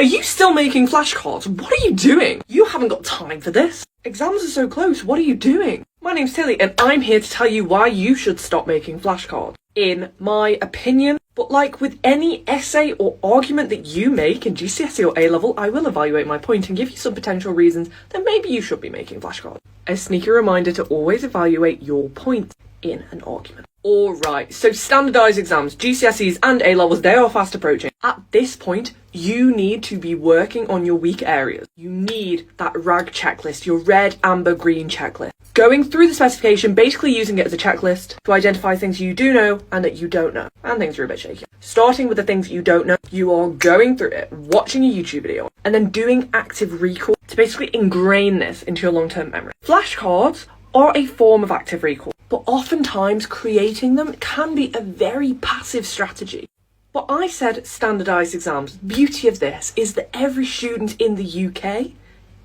Are you still making flashcards? What are you doing? You haven't got time for this. Exams are so close, what are you doing? My name's Tilly and I'm here to tell you why you should stop making flashcards. In my opinion, but like with any essay or argument that you make in GCSE or A-level, I will evaluate my point and give you some potential reasons that maybe you should be making flashcards. A sneaky reminder to always evaluate your point in an argument. Alright, so standardised exams, GCSEs and A-levels, they are fast approaching. At this point, you need to be working on your weak areas. You need that RAG checklist, your red, amber, green checklist. Going through the specification, basically using it as a checklist to identify things you do know and that you don't know, and things are a bit shaky. Starting with the things you don't know, you are going through it, watching a YouTube video, and then doing active recall to basically ingrain this into your long-term memory. Flashcards are a form of active recall, but oftentimes creating them can be a very passive strategy. But I said standardised exams. The beauty of this is that every student in the UK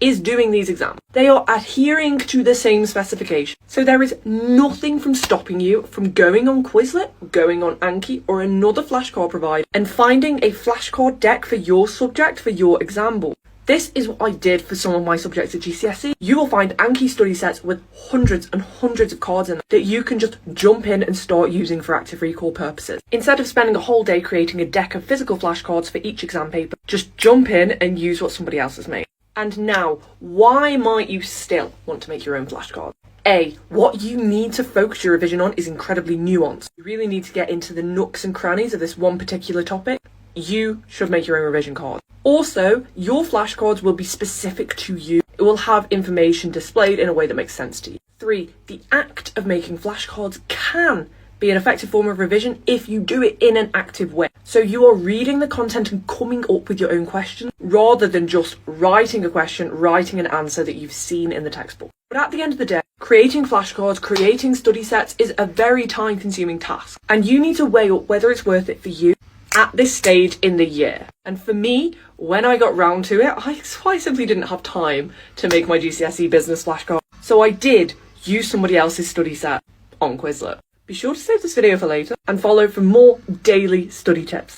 is doing these exams. They are adhering to the same specification. So there is nothing from stopping you from going on Quizlet, going on Anki or another flashcard provider and finding a flashcard deck for your subject for your exam board. This is what I did for some of my subjects at GCSE. You will find Anki study sets with hundreds and hundreds of cards in them that you can just jump in and start using for active recall purposes. Instead of spending a whole day creating a deck of physical flashcards for each exam paper, just jump in and use what somebody else has made. And now, why might you still want to make your own flashcards? A, what you need to focus your revision on is incredibly nuanced. You really need to get into the nooks and crannies of this one particular topic. You should make your own revision card. Also, your flashcards will be specific to you. It will have information displayed in a way that makes sense to you. 3, the act of making flashcards can be an effective form of revision if you do it in an active way. So you are reading the content and coming up with your own questions rather than just writing a question, writing an answer that you've seen in the textbook. But at the end of the day, creating flashcards, creating study sets is a very time-consuming task. And you need to weigh up whether it's worth it for you at this stage in the year. And for me, when I got round to it, I simply didn't have time to make my GCSE business flashcard. So I did use somebody else's study set on Quizlet. Be sure to save this video for later and follow for more daily study tips.